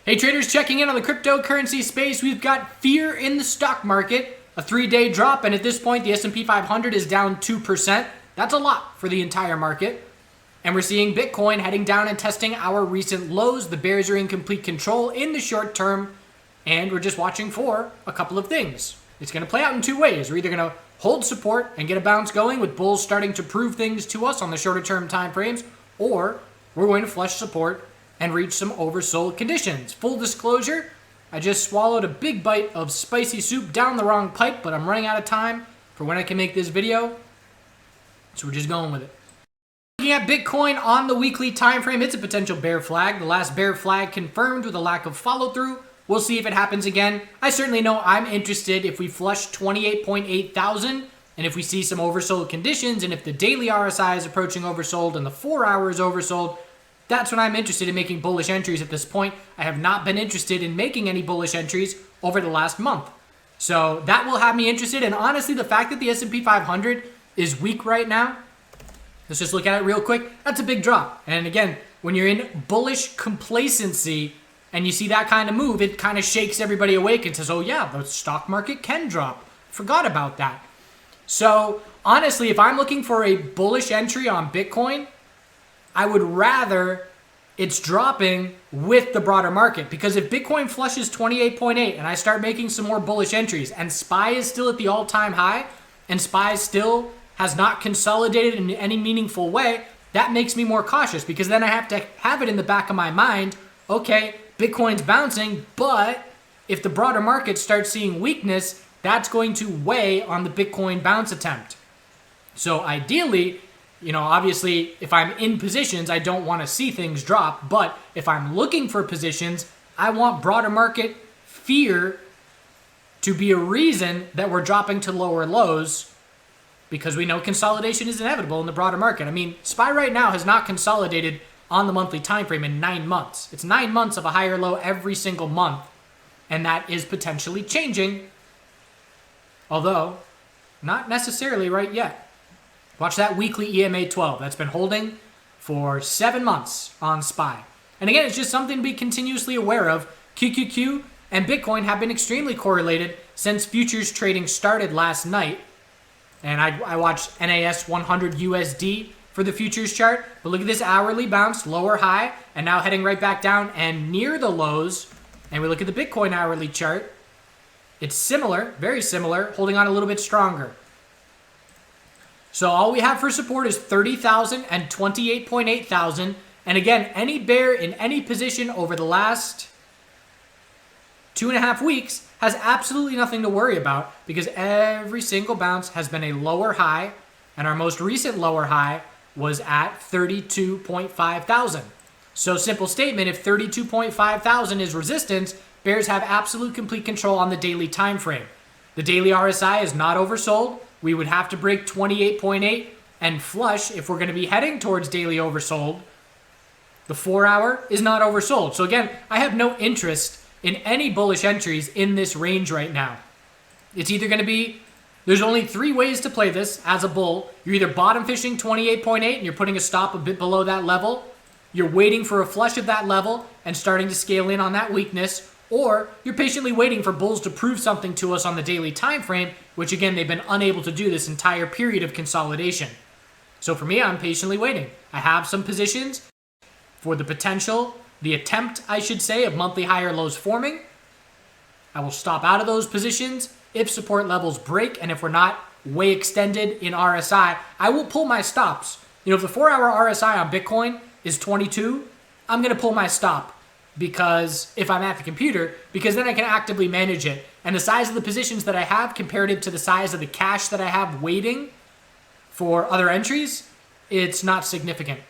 Hey traders, checking in on the cryptocurrency space. We've got fear in the stock market, a 3-day drop, and at this point the S&P 500 is down 2%. That's a lot for the entire market. And we're seeing Bitcoin heading down and testing our recent lows. The bears are in complete control in the short term, and we're just watching for a couple of things. It's going to play out in two ways. We're either going to hold support and get a bounce going with bulls starting to prove things to us on the shorter term time frames, or we're going to flush support and reach some oversold conditions. Full disclosure, I just swallowed a big bite of spicy soup down the wrong pipe, but I'm running out of time for when I can make this video, so we're just going with it. Looking at Bitcoin on the weekly time frame, it's a potential bear flag. The last bear flag confirmed with a lack of follow through. We'll see if it happens again. I certainly know I'm interested if we flush 28.8 thousand and if we see some oversold conditions, and if the daily RSI is approaching oversold and the 4 hour is oversold. That's when I'm interested in making bullish entries at this point. I have not been interested in making any bullish entries over the last month. So that will have me interested. And honestly, the fact that the S&P 500 is weak right now, let's just look at it real quick. That's a big drop. And again, when you're in bullish complacency and you see that kind of move, it kind of shakes everybody awake and says, oh yeah, the stock market can drop. Forgot about that. So honestly, if I'm looking for a bullish entry on Bitcoin, I would rather it's dropping with the broader market, because if Bitcoin flushes 28.8 and I start making some more bullish entries and SPY is still at the all-time high and SPY still has not consolidated in any meaningful way, that makes me more cautious, because then I have to have it in the back of my mind, okay, Bitcoin's bouncing, but if the broader market starts seeing weakness, that's going to weigh on the Bitcoin bounce attempt. So ideally, obviously, if I'm in positions, I don't want to see things drop. But if I'm looking for positions, I want broader market fear to be a reason that we're dropping to lower lows, because we know consolidation is inevitable in the broader market. I mean, SPY right now has not consolidated on the monthly time frame in 9 months. It's 9 months of a higher low every single month, and that is potentially changing, although not necessarily right yet. Watch that weekly EMA 12. That's been holding for 7 months on SPY. And again, it's just something to be continuously aware of. QQQ and Bitcoin have been extremely correlated since futures trading started last night. And I watched NAS 100 USD for the futures chart. But look at this hourly bounce, lower high, and now heading right back down and near the lows. And we look at the Bitcoin hourly chart. It's similar, very similar, holding on a little bit stronger. So all we have for support is 30,000 and 28.8 thousand. And again, any bear in any position over the last 2.5 weeks has absolutely nothing to worry about, because every single bounce has been a lower high, and our most recent lower high was at 32.5 thousand. So simple statement, if 32.5 thousand is resistance, bears have absolute complete control on the daily time frame. The daily RSI is not oversold. We would have to break 28.8 and flush if we're going to be heading towards daily oversold. The 4 hour is not oversold. So again, I have no interest in any bullish entries in this range right now. It's either going to be, there's only 3 ways to play this as a bull. You're either bottom fishing 28.8 and you're putting a stop a bit below that level. You're waiting for a flush of that level and starting to scale in on that weakness. Or you're patiently waiting for bulls to prove something to us on the daily time frame, which again, they've been unable to do this entire period of consolidation. So for me, I'm patiently waiting. I have some positions for the potential, the attempt, I should say, of monthly higher lows forming. I will stop out of those positions if support levels break, and if we're not way extended in RSI, I will pull my stops. If the 4 hour RSI on Bitcoin is 22, I'm going to pull my stop. Because if I'm at the computer, because then I can actively manage it. And the size of the positions that I have comparative to the size of the cash that I have waiting for other entries, it's not significant.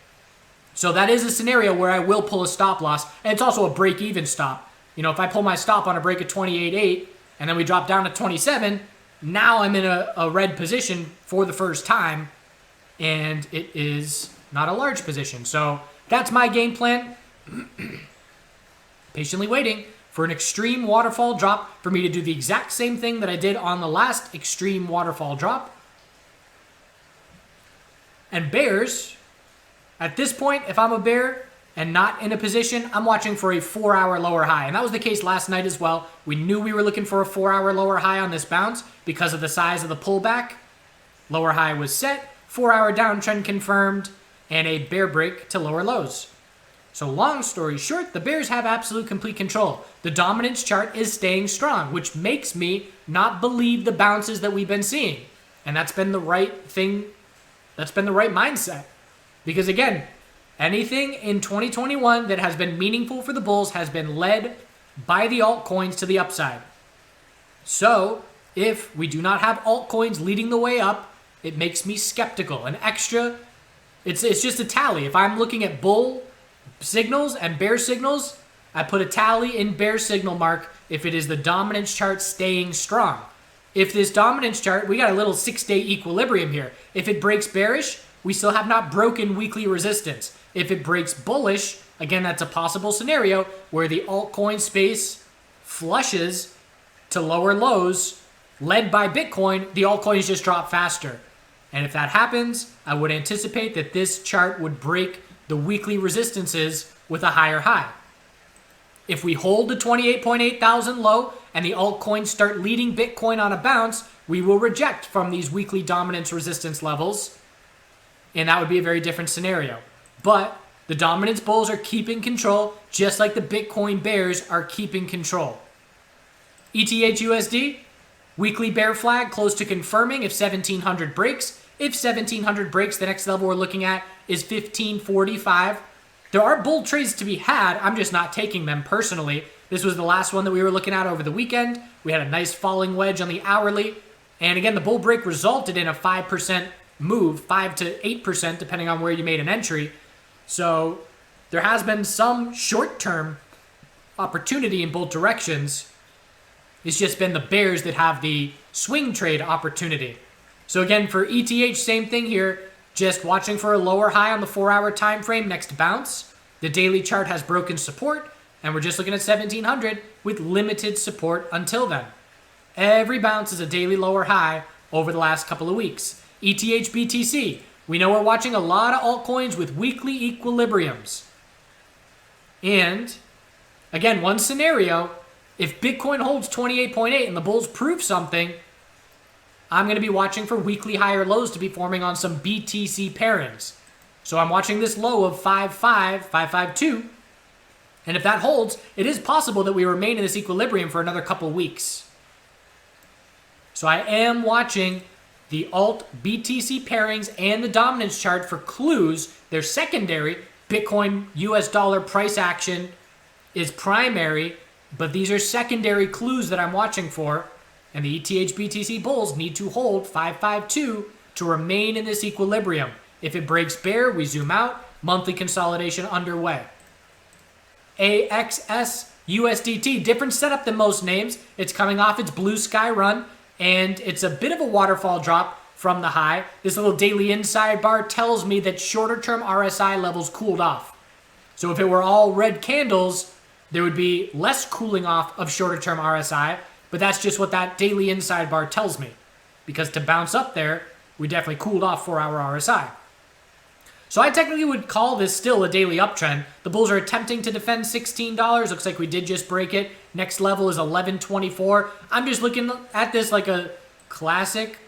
So that is a scenario where I will pull a stop loss. And it's also a break-even stop. If I pull my stop on a break at 28.8 and then we drop down to 27, now I'm in a red position for the first time. And it is not a large position. So that's my game plan. Patiently waiting for an extreme waterfall drop for me to do the exact same thing that I did on the last extreme waterfall drop. And bears, at this point, if I'm a bear, and not in a position, I'm watching for a 4-hour lower high. And that was the case last night as well. We knew we were looking for a 4-hour lower high on this bounce because of the size of the pullback. Lower high was set, 4-hour downtrend confirmed, and a bear break to lower lows. So long story short, the bears have absolute complete control. The dominance chart is staying strong, which makes me not believe the bounces that we've been seeing. And that's been the right thing. That's been the right mindset. Because again, anything in 2021 that has been meaningful for the bulls has been led by the altcoins to the upside. So if we do not have altcoins leading the way up, it makes me skeptical. An extra, it's just a tally. If I'm looking at bull signals and bear signals, I put a tally in bear signal mark if it is the dominance chart staying strong. If this dominance chart, we got a little 6-day equilibrium here. If it breaks bearish, we still have not broken weekly resistance. If it breaks bullish, again, that's a possible scenario where the altcoin space flushes to lower lows led by Bitcoin, the altcoins just drop faster. And if that happens, I would anticipate that this chart would break the weekly resistances with a higher high. If we hold the 28.8 thousand low and the altcoins start leading Bitcoin on a bounce, we will reject from these weekly dominance resistance levels. And that would be a very different scenario. But the dominance bulls are keeping control, just like the Bitcoin bears are keeping control. ETH/USD, weekly bear flag close to confirming if 1700 breaks. If 1700 breaks, the next level we're looking at is 1545. There are bull trades to be had. I'm just not taking them personally. This was the last one that we were looking at over the weekend. We had a nice falling wedge on the hourly. And again, the bull break resulted in a 5% move, 5 to 8%, depending on where you made an entry. So there has been some short-term opportunity in both directions. It's just been the bears that have the swing trade opportunity. So again, for ETH, same thing here. Just watching for a lower high on the 4-hour time frame next bounce. The daily chart has broken support, and we're just looking at 1700 with limited support until then. Every bounce is a daily lower high over the last couple of weeks. ETH BTC, we know we're watching a lot of altcoins with weekly equilibriums. And again, one scenario, if Bitcoin holds 28.8 and the bulls prove something, I'm going to be watching for weekly higher lows to be forming on some BTC pairings. So I'm watching this low of 552. And if that holds, it is possible that we remain in this equilibrium for another couple weeks. So I am watching the alt BTC pairings and the dominance chart for clues. They're secondary. Bitcoin US dollar price action is primary, but these are secondary clues that I'm watching for. And the ETH BTC bulls need to hold 552 to remain in this equilibrium. If it breaks bear, we zoom out. Monthly consolidation underway. AXS USDT, different setup than most names. It's coming off its blue sky run, and it's a bit of a waterfall drop from the high. This little daily inside bar tells me that shorter term RSI levels cooled off. So if it were all red candles, there would be less cooling off of shorter term RSI. But that's just what that daily inside bar tells me. Because to bounce up there, we definitely cooled off 4-hour RSI. So I technically would call this still a daily uptrend. The bulls are attempting to defend $16. Looks like we did just break it. Next level is $11.24. I'm just looking at this like a classic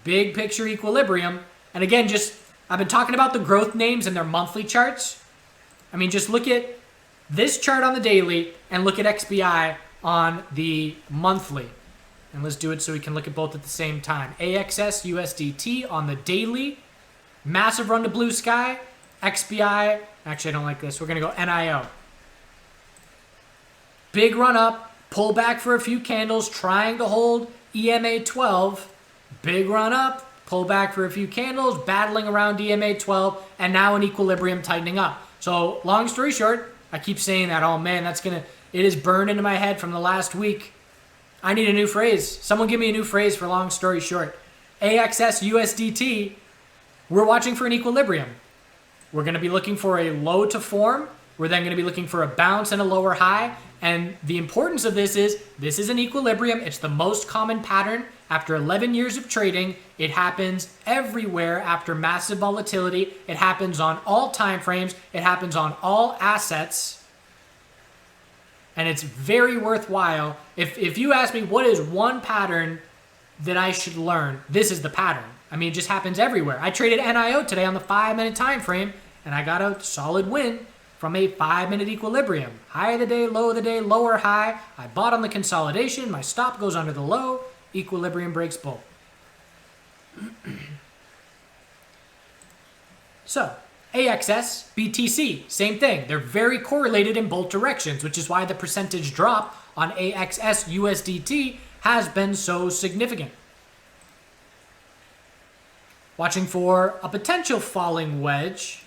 big picture equilibrium. And again, I've been talking about the growth names and their monthly charts. I mean, just look at this chart on the daily and look at XBI on the monthly. And let's do it so we can look at both at the same time. AXS USDT on the daily. Massive run to blue sky. XBI. Actually, I don't like this. We're going to go NIO. Big run up. Pull back for a few candles. Trying to hold EMA 12. Big run up. Pull back for a few candles. Battling around EMA 12. And now an equilibrium tightening up. So long story short, I keep saying that. Oh man, it is burned into my head from the last week. I need a new phrase. Someone give me a new phrase for long story short. AXS USDT, we're watching for an equilibrium. We're going to be looking for a low to form We're then going to be looking for a bounce and a lower high. And the importance of this is an equilibrium. It's the most common pattern after 11 years of trading. It happens everywhere after massive volatility. It happens on all time frames. It happens on all assets. And it's very worthwhile. If you ask me what is one pattern that I should learn, this is the pattern. I mean, it just happens everywhere. I traded NIO today on the 5-minute time frame, and I got a solid win from a 5-minute equilibrium. High of the day, low of the day, lower high. I bought on the consolidation. My stop goes under the low. Equilibrium breaks bull. So, AXS, BTC, same thing. They're very correlated in both directions, which is why the percentage drop on AXS USDT has been so significant. Watching for a potential falling wedge.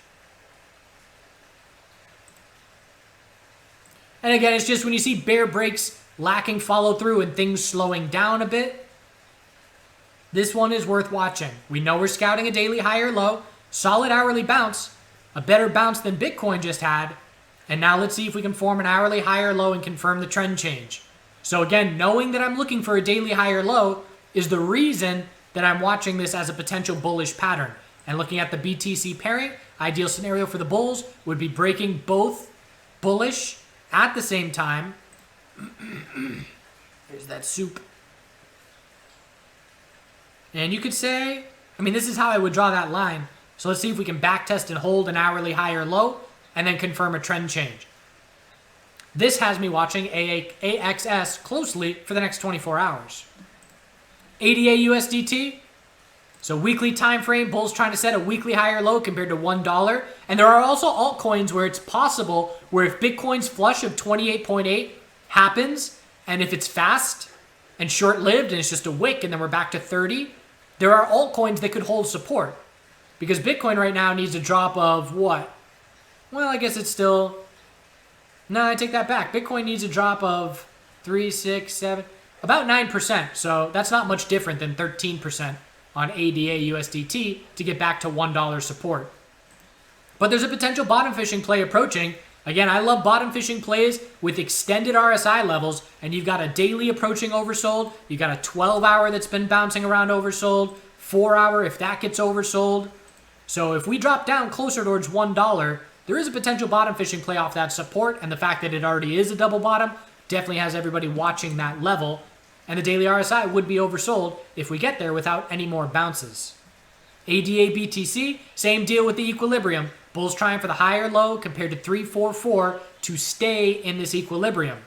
And again, it's just when you see bear breaks lacking follow through and things slowing down a bit, this one is worth watching. We know we're scouting a daily high or low, solid hourly bounce, a better bounce than Bitcoin just had. And now let's see if we can form an hourly high or low and confirm the trend change. So again, knowing that I'm looking for a daily high or low is the reason that I'm watching this as a potential bullish pattern. And looking at the BTC pairing, ideal scenario for the bulls would be breaking both bullish at the same time. There's that soup. And you could say, I mean, this is how I would draw that line. So let's see if we can backtest and hold an hourly high or low and then confirm a trend change. This has me watching AXS closely for the next 24 hours. ADA USDT. So weekly time frame, bulls trying to set a weekly high or low compared to $1. And there are also altcoins where it's possible where if Bitcoin's flush of 28.8 happens, and if it's fast and short-lived and it's just a wick and then we're back to 30, there are altcoins that could hold support. Because Bitcoin right now needs a drop of what? Well, I guess it's still... No, I take that back. Bitcoin needs a drop of 3, 6, 7, about 9%. So that's not much different than 13% on ADA USDT to get back to $1 support. But there's a potential bottom fishing play approaching. Again, I love bottom fishing plays with extended RSI levels, and you've got a daily approaching oversold. You've got a 12-hour that's been bouncing around oversold, 4-hour if that gets oversold. So if we drop down closer towards $1, there is a potential bottom fishing play off that support, and the fact that it already is a double bottom definitely has everybody watching that level. And the daily RSI would be oversold if we get there without any more bounces. ADA BTC, same deal with the equilibrium. Bulls trying for the higher low compared to 344 to stay in this equilibrium.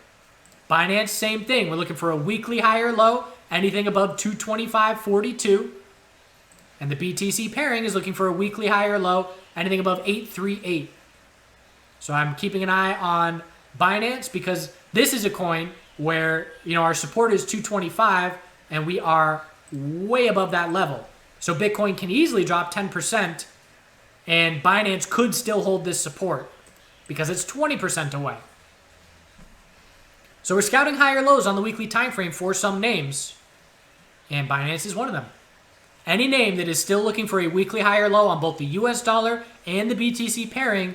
Binance, same thing. We're looking for a weekly higher low, anything above 225.42. And the BTC pairing is looking for a weekly higher low, anything above 838. So I'm keeping an eye on Binance because this is a coin where, you know, our support is 225 and we are way above that level. So Bitcoin can easily drop 10% and Binance could still hold this support because it's 20% away. So we're scouting higher lows on the weekly time frame for some names, and Binance is one of them. Any name that is still looking for a weekly higher low on both the US dollar and the BTC pairing,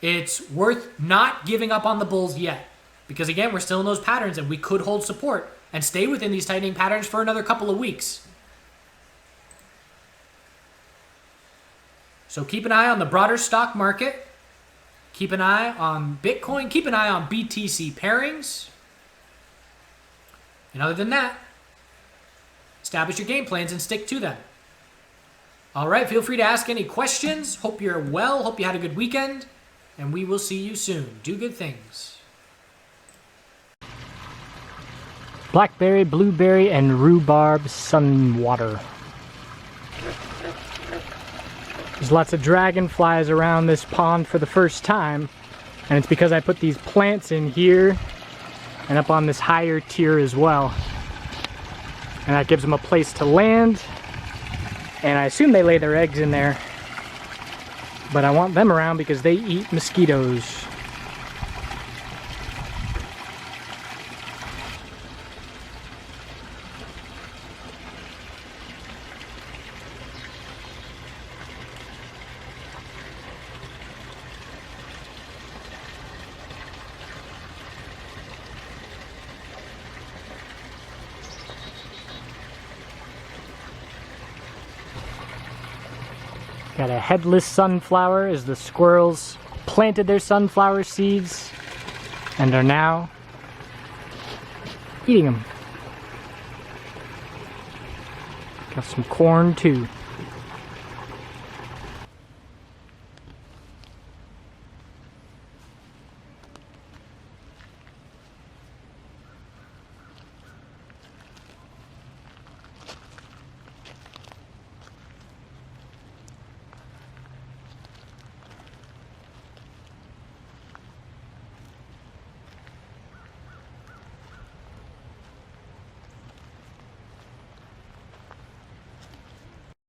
it's worth not giving up on the bulls yet. Because again, we're still in those patterns and we could hold support and stay within these tightening patterns for another couple of weeks. So keep an eye on the broader stock market. Keep an eye on Bitcoin. Keep an eye on BTC pairings. And other than that, establish your game plans and stick to them. All right, feel free to ask any questions. Hope you're well. Hope you had a good weekend. And we will see you soon. Do good things. Blackberry, blueberry, and rhubarb sunwater. There's lots of dragonflies around this pond for the first time, and it's because I put these plants in here and up on this higher tier as well. And that gives them a place to land, and I assume they lay their eggs in there, but I want them around because they eat mosquitoes. Got a headless sunflower as the squirrels planted their sunflower seeds and are now eating them. Got some corn too.